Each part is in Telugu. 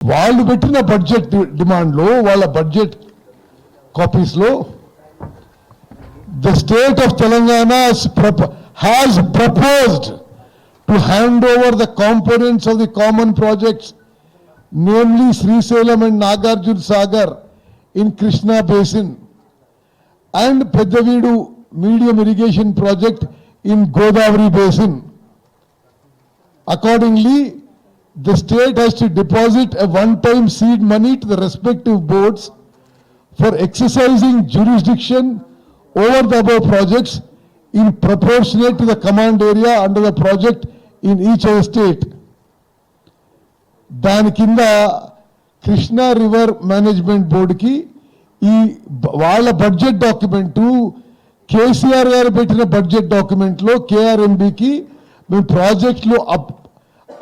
వాళ్ళు పెట్టిన బడ్జెట్ డిమాండ్లో వాళ్ళ budget కాపీస్లో the state of Telangana has proposed to hand over the components of the common projects, namely Srisailam and Nagarjuna Sagar in Krishna Basin and Pedavidu medium irrigation project in Godavari Basin. Accordingly, the state has to deposit a one-time seed money to the respective boards for exercising jurisdiction over the above projects in proportionate to the command area under the project in each of the state. దాని కింద కృష్ణా రివర్ మేనేజ్మెంట్ బోర్డుకి ఈ వాళ్ళ బడ్జెట్ డాక్యుమెంటు కేసీఆర్ గారు పెట్టిన బడ్జెట్ డాక్యుమెంట్లో కేఆర్ఎంబికి మేము ప్రాజెక్టులు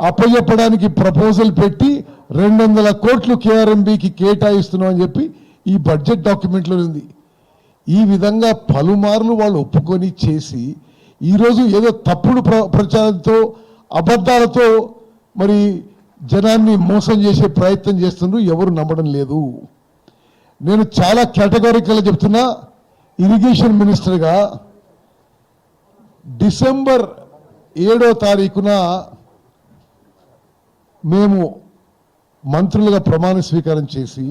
అప్పచెప్పడానికి ప్రపోజల్ పెట్టి 200 కోట్లు కేఆర్ఎంబికి కేటాయిస్తున్నాం అని చెప్పి ఈ బడ్జెట్ డాక్యుమెంట్లో ఉంది. ఈ విధంగా పలుమార్లు వాళ్ళు ఒప్పుకొని చేసి ఈరోజు ఏదో తప్పుడు ప్రచారంతో అబద్ధాలతో మరి జనాన్ని మోసం చేసే ప్రయత్నం చేస్తున్నారు. ఎవరు నమ్మడం లేదు. నేను చాలా కేటగారికల్గా చెప్తున్నా, ఇరిగేషన్ మినిస్టర్గా డిసెంబర్ 7వ తారీఖున మేము మంత్రులుగా ప్రమాణ స్వీకారం చేసి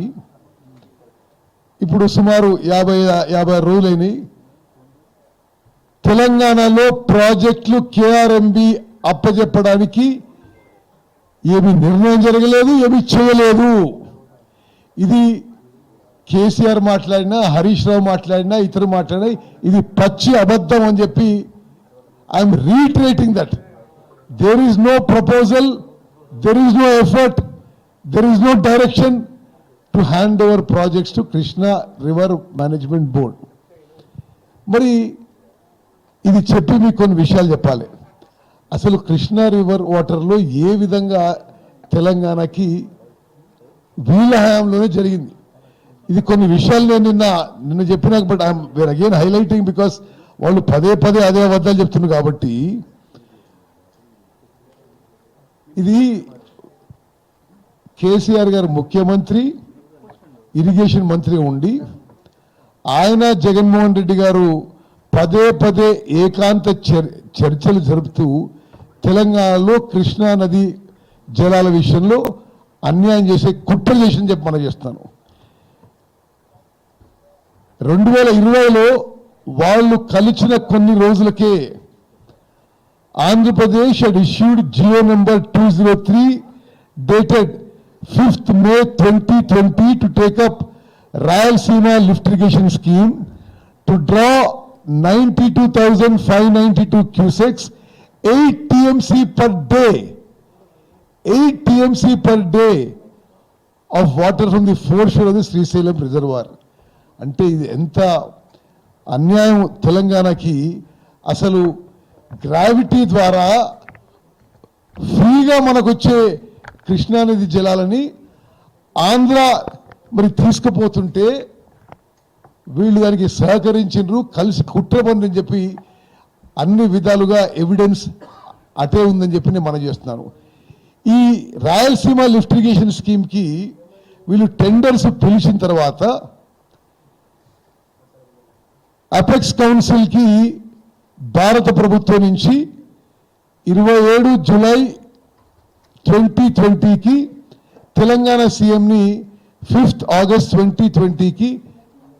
ఇప్పుడు సుమారు 50 రోజులైనవి. తెలంగాణలో ప్రాజెక్టులు కేఆర్ఎంబి అప్పచెప్పడానికి ఏమి నిర్ణయం జరగలేదు, ఏమి చేయలేదు. ఇది కేసీఆర్ మాట్లాడినా, హరీష్ రావు మాట్లాడినా, ఇతరు మాట్లాడినా ఇది పచ్చి అబద్ధం అని చెప్పి I'm reiterating that there is no proposal, there is no effort, there is no direction to hand over projects to Krishna River Management Board. మరి ఇది చెప్పి మీకు కొన్ని విషయాలు చెప్పాలి. అసలు కృష్ణా రివర్ వాటర్లో ఏ విధంగా తెలంగాణకి వీళ్ళ హయాంలోనే జరిగింది. ఇది కొన్ని విషయాలు నేను నిన్న చెప్పినా, but I'm where again highlighting because వాళ్ళు పదే అదే అబద్ధాలు చెప్తున్నారు. కాబట్టి ఇది కేసీఆర్ గారు ముఖ్యమంత్రి, ఇరిగేషన్ మంత్రి ఉండి ఆయన జగన్మోహన్ రెడ్డి గారు పదే ఏకాంత చర్చలు జరుపుతూ తెలంగాణలో కృష్ణా నది జలాల విషయంలో అన్యాయం చేసే కుట్ర చేసిందని చెప్పి మనం చేస్తాను. 2020లో వాళ్ళు కలిసిన కొన్ని రోజులకే Andhra Pradesh had issued GO number 203 dated 5th May 2020 to take up Rayalaseema lift irrigation scheme to draw 92,592 cusecs, 8 TMC per day, 8 TMC per day of water from the foreshore of the Srisailam reservoir. అంటే ఇది ఎంత అన్యాయం తెలంగాణకి. అసలు గ్రావిటీ ద్వారా ఫ్రీగా మనకు వచ్చే కృష్ణానది జలాలని ఆంధ్ర మరి తీసుకుపోతుంటే వీళ్ళు దానికి సహకరించారు, కలిసి కుట్ర పని చెప్పి అన్ని విధాలుగా ఎవిడెన్స్ అటే ఉందని చెప్పి నేను మనం చేస్తున్నాను. ఈ రాయలసీమ లిఫ్ట్ ఇరిగేషన్ స్కీమ్కి వీళ్ళు టెండర్స్ పిలిచిన తర్వాత అపెక్స్ కౌన్సిల్కి భారత ప్రభుత్వం నుంచి 27 జూలై 2020కి తెలంగాణ సీఎంని 5th ఆగస్ట్ 2020కి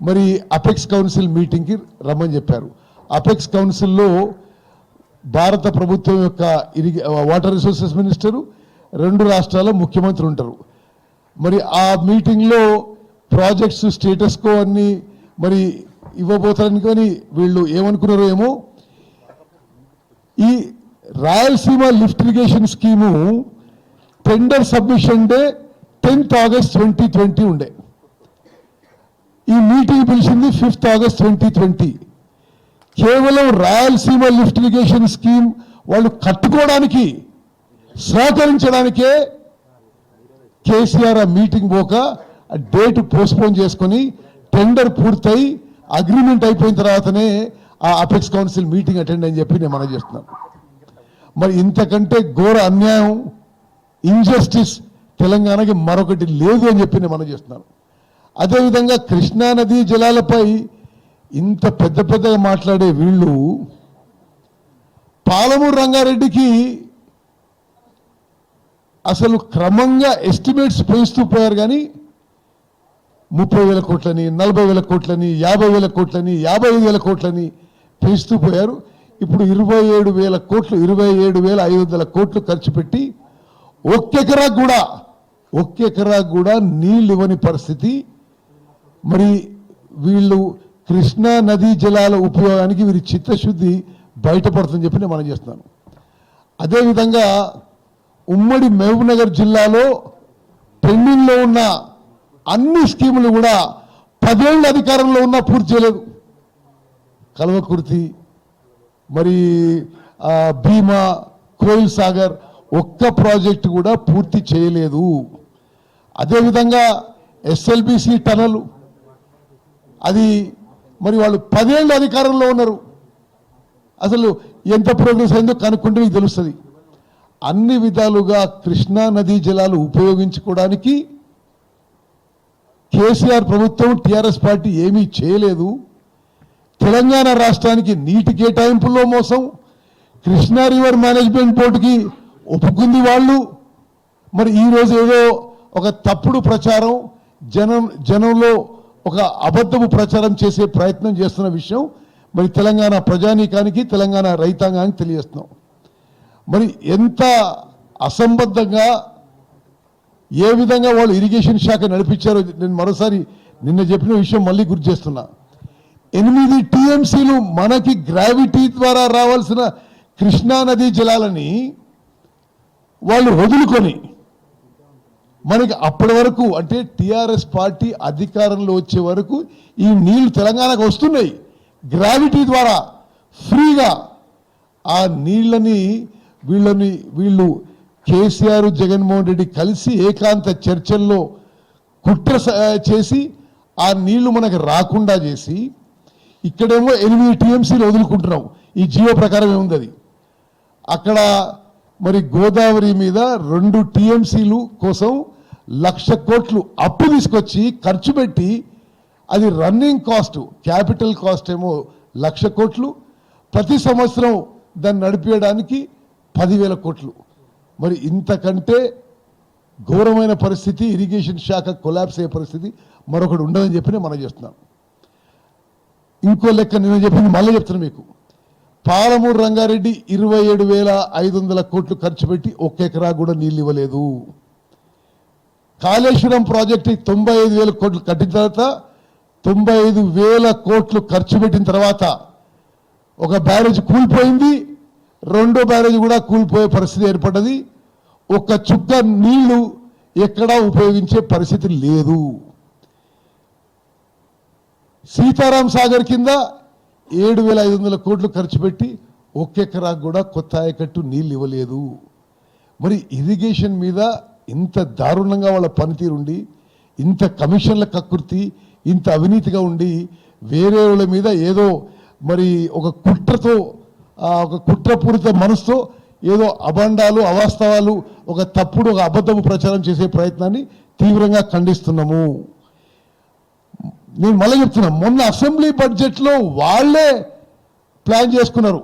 మరి అపెక్స్ కౌన్సిల్ మీటింగ్కి రమ్మని చెప్పారు. అపెక్స్ కౌన్సిల్లో భారత ప్రభుత్వం యొక్క వాటర్ రిసోర్సెస్ మినిస్టరు, 2 రాష్ట్రాల ముఖ్యమంత్రి ఉంటారు. మరి ఆ మీటింగ్లో ప్రాజెక్ట్స్ స్టేటస్ కో అన్ని మరి ఇవ్వబోతారని కానీ వీళ్ళు ఏమనుకున్నారో ఏమో. ఈ Rayalaseema lift irrigation scheme tender submission day 10th August 2020 ఉండే. ఈ మీటింగ్ పిలిచింది 5th ఆగస్ట్ 2020. కేవలం రాయలసీమ లిఫ్ట్ ఇరిగేషన్ స్కీమ్ వాళ్ళు కట్టుకోవడానికి సహకరించడానికే కేసీఆర్ ఆ మీటింగ్ పోక డేట్ పోస్ట్పోన్ చేసుకొని టెండర్ పూర్తయి అగ్రిమెంట్ అయిపోయిన తర్వాతనే ఆ అపెక్స్ కౌన్సిల్ మీటింగ్ అటెండ్ అని చెప్పి నేను మనం చేస్తున్నాను. మరి ఇంతకంటే ఘోర అన్యాయం, ఇన్జస్టిస్ తెలంగాణకి మరొకటి లేదు అని చెప్పి నేను మనం చేస్తున్నాను. అదేవిధంగా కృష్ణానదీ జలాలపై ఇంత పెద్ద పెద్దగా మాట్లాడే వీళ్ళు పాలమూరు రంగారెడ్డికి అసలు క్రమంగా ఎస్టిమేట్స్ పెంచుతూ పోయారు. కానీ 30,000 కోట్లని, 40,000 కోట్లని, 50,000 కోట్లని, 55,000 కోట్లని పెంచుతూ పోయారు. ఇప్పుడు 27,000 కోట్లు, 27,500 కోట్లు ఖర్చు పెట్టి ఒక్కెకరాకు కూడా నీళ్ళు ఇవ్వని పరిస్థితి. మరి వీళ్ళు కృష్ణా నదీ జలాల ఉపయోగానికి వీరి చిత్తశుద్ధి బయటపడుతుందని చెప్పి నేను మనం చేస్తున్నాను. అదేవిధంగా ఉమ్మడి మహబూబ్నగర్ జిల్లాలో పెండింగ్లో ఉన్న అన్ని స్కీములు కూడా 10 ఏళ్ళ అధికారంలో ఉన్నా పూర్తి చేయలేదు. కల్వకుర్తి, మరి భీమా, కోయిల్ సాగర్ ఒక్క ప్రాజెక్టు కూడా పూర్తి చేయలేదు. అదేవిధంగా ఎస్ఎల్బిసి టనల్, అది మరి వాళ్ళు 10 ఏళ్ళ అధికారంలో ఉన్నారు. అసలు ఎంత ప్రోగ్రెస్ అయిందో కనుక్కుంటే మీకు తెలుస్తుంది. అన్ని విధాలుగా కృష్ణా నదీ జలాలు ఉపయోగించుకోవడానికి కేసీఆర్ ప్రభుత్వం, టీఆర్ఎస్ పార్టీ ఏమీ చేయలేదు. తెలంగాణ రాష్ట్రానికి నీటి కేటాయింపుల్లో మోసం, కృష్ణా రివర్ మేనేజ్మెంట్ బోర్డుకి ఒప్పుకుంది వాళ్ళు. మరి ఈరోజు ఏదో ఒక తప్పుడు ప్రచారం, జనంలో ఒక అబద్ధపు ప్రచారం చేసే ప్రయత్నం చేస్తున్న విషయం మరి తెలంగాణ ప్రజానీకానికి, తెలంగాణ రైతాంగానికి తెలియజేస్తున్నాం. మరి ఎంత అసంబద్ధంగా, ఏ విధంగా వాళ్ళు ఇరిగేషన్ శాఖ నడిపించారో నేను మరోసారి నిన్న చెప్పిన విషయం మళ్ళీ గుర్తు చేస్తున్నా. 8 టీఎంసీలు మనకి గ్రావిటీ ద్వారా రావాల్సిన కృష్ణా నదీ జలాలని వాళ్ళు వదులుకొని మనకి అప్పటి వరకు, అంటే టీఆర్ఎస్ పార్టీ అధికారంలో వచ్చే వరకు ఈ నీళ్లు తెలంగాణకు వస్తున్నాయి గ్రావిటీ ద్వారా ఫ్రీగా. ఆ నీళ్ళని వీళ్ళు కేసీఆర్, జగన్మోహన్ రెడ్డి కలిసి ఏకాంత చర్చల్లో కుట్ర చేసి ఆ నీళ్లు మనకు రాకుండా చేసి, ఇక్కడేమో 8 టీఎంసీలు వదులుకుంటున్నాం. ఈ జియో ప్రకారం ఏముంది అది. అక్కడ మరి గోదావరి మీద 2 టీఎంసీలు కోసం 1,00,000 కోట్లు అప్పు తీసుకొచ్చి ఖర్చు పెట్టి, అది రన్నింగ్ కాస్ట్, క్యాపిటల్ కాస్ట్ ఏమో 1,00,000 కోట్లు, ప్రతి సంవత్సరం దాన్ని నడిపేయడానికి 10,000 కోట్లు. మరి ఇంతకంటే ఘోరమైన పరిస్థితి, ఇరిగేషన్ శాఖ కొలాప్స్ అయ్యే పరిస్థితి మరొకటి ఉండదని చెప్పి మనం చేస్తున్నాం. ఇంకో లెక్క నేను చెప్పింది మళ్ళీ చెప్తున్నాను మీకు. పాలమూరు రంగారెడ్డి 27,500 కోట్లు ఖర్చు పెట్టి ఒక్క ఎకరా కూడా నీళ్ళు ఇవ్వలేదు. కాళేశ్వరం ప్రాజెక్టు 95,000 కోట్లు కట్టిన తర్వాత 95,000 కోట్లు ఖర్చు పెట్టిన తర్వాత ఒక బ్యారేజ్ కూలిపోయింది, రెండో బ్యారేజ్ కూడా కూలిపోయే పరిస్థితి ఏర్పడ్డది. ఒక్క చుక్క నీళ్లు ఎక్కడా ఉపయోగించే పరిస్థితి లేదు. సీతారాం సాగర్ కింద 7,500 కోట్లు ఖర్చు పెట్టి ఒక్కెకరాకు కూడా కొత్త ఆయకట్టు నీళ్ళు ఇవ్వలేదు. మరి ఇరిగేషన్ మీద ఇంత దారుణంగా వాళ్ళ పనితీరు ఉండి, ఇంత కమిషన్ల కక్కుర్తి, ఇంత అవినీతిగా ఉండి, వేరే వాళ్ళ మీద ఏదో మరి ఒక కుట్రతో, ఒక కుట్రపూరిత మనసుతో ఏదో అభండాలు, అవాస్తవాలు, ఒక తప్పుడు, ఒక అబద్ధపు ప్రచారం చేసే ప్రయత్నాన్ని తీవ్రంగా ఖండిస్తున్నాము. నేను మళ్ళీ చెప్తున్నా, మొన్న అసెంబ్లీ బడ్జెట్లో వాళ్ళే ప్లాన్ చేసుకున్నారు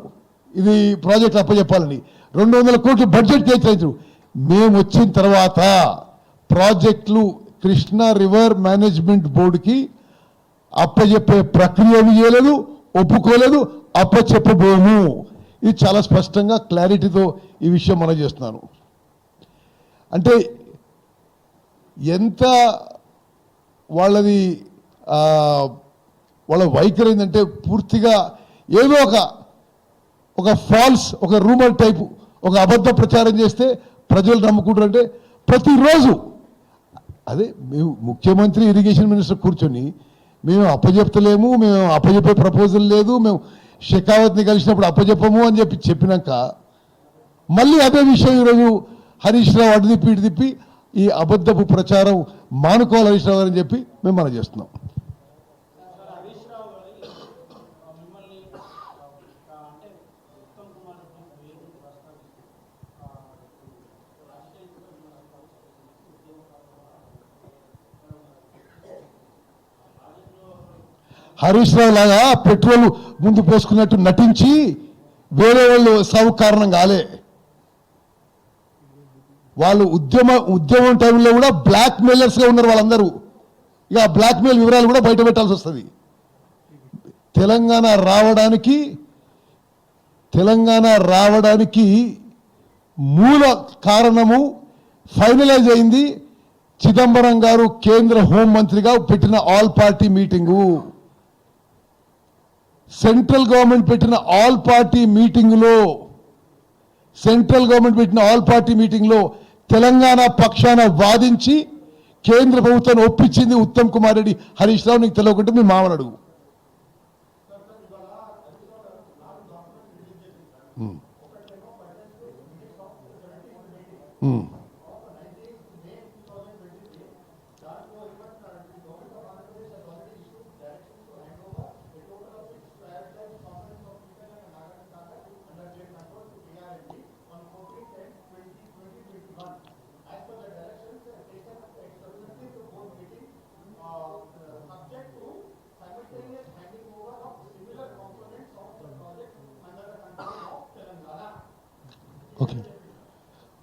ఇది ప్రాజెక్ట్ అప్పచెప్పాలని. 200 కోట్లు బడ్జెట్ కేటాయించారు. మేము వచ్చిన తర్వాత ప్రాజెక్టులు కృష్ణా రివర్ మేనేజ్మెంట్ బోర్డుకి అప్పచెప్పే ప్రక్రియ చేయలేదు, ఒప్పుకోలేదు, అప్పచెప్పబోము. ఇది చాలా స్పష్టంగా క్లారిటీతో ఈ విషయం మనం చేస్తున్నాను. అంటే ఎంత వాళ్ళది వాళ్ళ వైఖరి ఏంటంటే పూర్తిగా ఏదో ఒక ఫాల్స్, ఒక రూమర్ టైపు, ఒక అబద్ధ ప్రచారం చేస్తే ప్రజలు నమ్ముకుంటారంటే ప్రతిరోజు అదే. మేము ముఖ్యమంత్రి, ఇరిగేషన్ మినిస్టర్ కూర్చొని మేము అప్పచెప్తలేము, మేము అప్పచెప్పే ప్రపోజల్ లేదు, మేము షెకావత్ని కలిసినప్పుడు అప్పచెప్పము అని చెప్పినాక మళ్ళీ అదే విషయం ఈరోజు హరీష్ రావు అటు తిప్పి ఇటు తిప్పి ఈ అబద్ధపు ప్రచారం మానుకోవాలి హరీష్ రావు అని చెప్పి మేము మనం చేస్తున్నాం. హరీష్ రావు లాగా పెట్రోల్ ముందు పోసుకున్నట్టు నటించి వేరే వాళ్ళు సాగు కారణం కాలే. వాళ్ళు ఉద్యమం టైంలో కూడా బ్లాక్ మెయిలర్స్గా ఉన్నారు వాళ్ళందరూ. ఇక బ్లాక్ మెయిల్ వివరాలు కూడా బయట పెట్టాల్సి వస్తుంది. తెలంగాణ రావడానికి మూల కారణము ఫైనలైజ్ అయింది చిదంబరం గారు కేంద్ర హోంమంత్రిగా పెట్టిన all party meeting. Central government పెట్టిన ఆల్ పార్టీ మీటింగ్లో తెలంగాణ పక్షాన వాదించి కేంద్ర ప్రభుత్వాన్ని ఒప్పించింది ఉత్తమ్ కుమార్ రెడ్డి. హరీష్ రావు నీకు తెలియకుంటే మీ మామని అడుగు.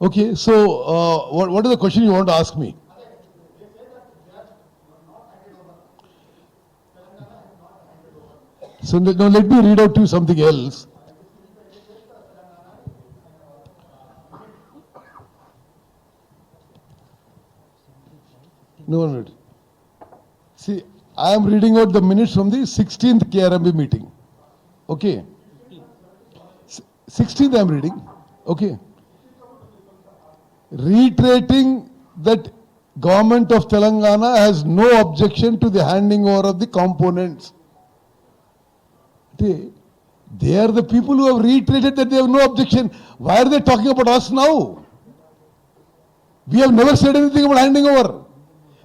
Okay, so what is the question you want to ask me? So now let me read out to you something else. No, no. See, I am reading out the minutes from the 16th KRMB meeting. Okay. 16th I am reading. Okay. Reiterating that government of Telangana has no objection to the handing over of the components. They are the people who have reiterated that they have no objection. Why are they talking about us now? We have never said anything about handing over.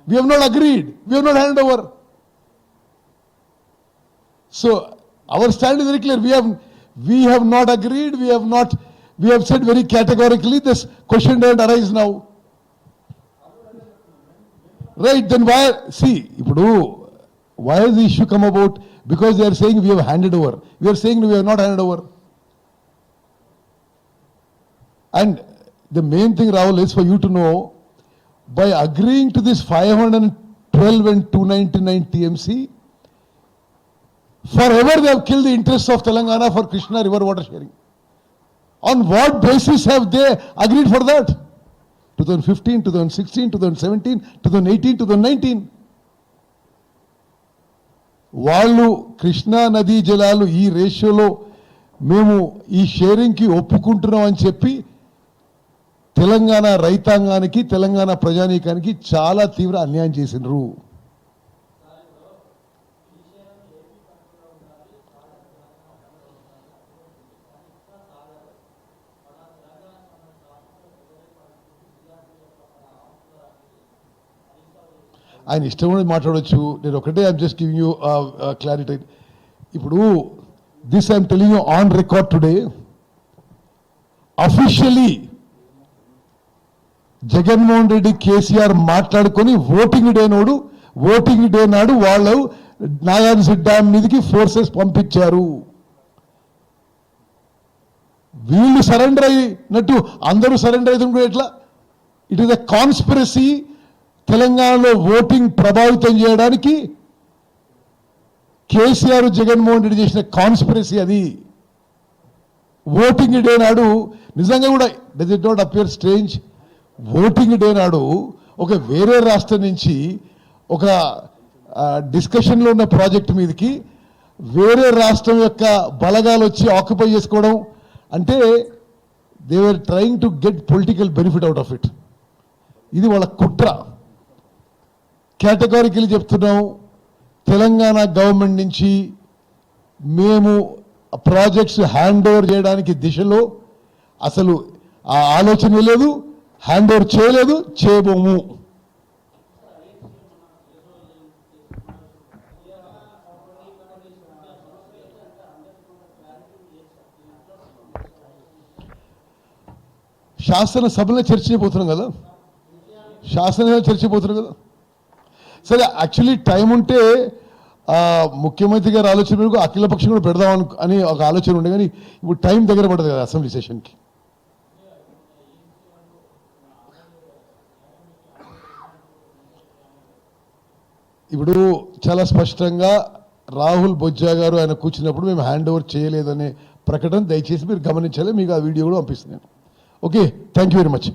We have not agreed. We have not handed over. So our stand is very clear. We have not agreed. We have said very categorically this question doesn't arise now. Right, then why has the issue come about? Because they are saying we have handed over. We are saying we have not handed over. And the main thing, Rahul, is for you to know, by agreeing to this 512 and 299 TMC, forever they have killed the interests of Telangana for Krishna river water sharing. On what basis have they agreed for that? 2015, 2016, 2017, 2018, 2019. వాళ్ళు కృష్ణా నదీ జలాలు ఈ రేషియోలో మేము ఈ షేరింగ్కి ఒప్పుకుంటున్నాం అని చెప్పి తెలంగాణ రైతాంగానికి తెలంగాణ ప్రజానీకానికి చాలా తీవ్ర అన్యాయం చేసినారు. ఆయన ఇష్టం కూడా మాట్లాడవచ్చు. నేను ఒకటే I'm just giving you clarity. ఇప్పుడు this I'm telling you on record today. Officially Jaganmohan Reddy KCR మాట్లాడుకొని ఓటింగ్ డే నాడు వాళ్ళు నాగార్జున డ్యామ్ మీదకి ఫోర్సెస్ పంపించారు. వీళ్ళు సరెండర్ అయినట్టు అందరూ సరెండర్ అవుతుంటే ఎట్లా? It is a conspiracy. తెలంగాణలో ఓటింగ్ ప్రభావితం చేయడానికి కేసీఆర్ జగన్మోహన్ రెడ్డి చేసిన కాన్స్పిరసీ అది. ఓటింగ్ డే నాడు నిజంగా కూడా does it not appear strange? Voting day నాడు ఒక వేరే రాష్ట్రం నుంచి ఒక డిస్కషన్లో ఉన్న ప్రాజెక్ట్ మీదకి వేరే రాష్ట్రం యొక్క బలగాలు వచ్చి ఆక్యుపై చేసుకోవడం అంటే they were trying to get political benefit out of it. ఇది వాళ్ళ కుట్ర. కేటగారికలు చెప్తున్నాం, తెలంగాణ గవర్నమెంట్ నుంచి మేము ప్రాజెక్ట్స్ హ్యాండ్ ఓవర్ చేయడానికి దిశలో అసలు ఆ ఆలోచన లేదు, హ్యాండ్ ఓవర్ చేయలేదు, చేయబోము. శాసనసభలో చర్చ చేయబోతున్నాం కదా, శాసనసభలో చర్చ చేయబోతున్నాం కదా. సరే, యాక్చువల్లీ టైం ఉంటే ఆ ముఖ్యమంత్రి గారి ఆలోచన మేరకు అఖిలపక్షం కూడా పెడదాం అని ఒక ఆలోచన ఉండే, కానీ ఇప్పుడు టైం దగ్గర పడుతుంది కదా అసెంబ్లీ సెషన్కి. ఇప్పుడు చాలా స్పష్టంగా రాహుల్ బొజ్జా గారు ఆయన కూర్చున్నప్పుడు మేము హ్యాండ్ ఓవర్ చేయలేదనే ప్రకటన దయచేసి మీరు గమనించాలి. మీకు ఆ వీడియో కూడా పంపిస్తున్నాను. Okay, thank you very much.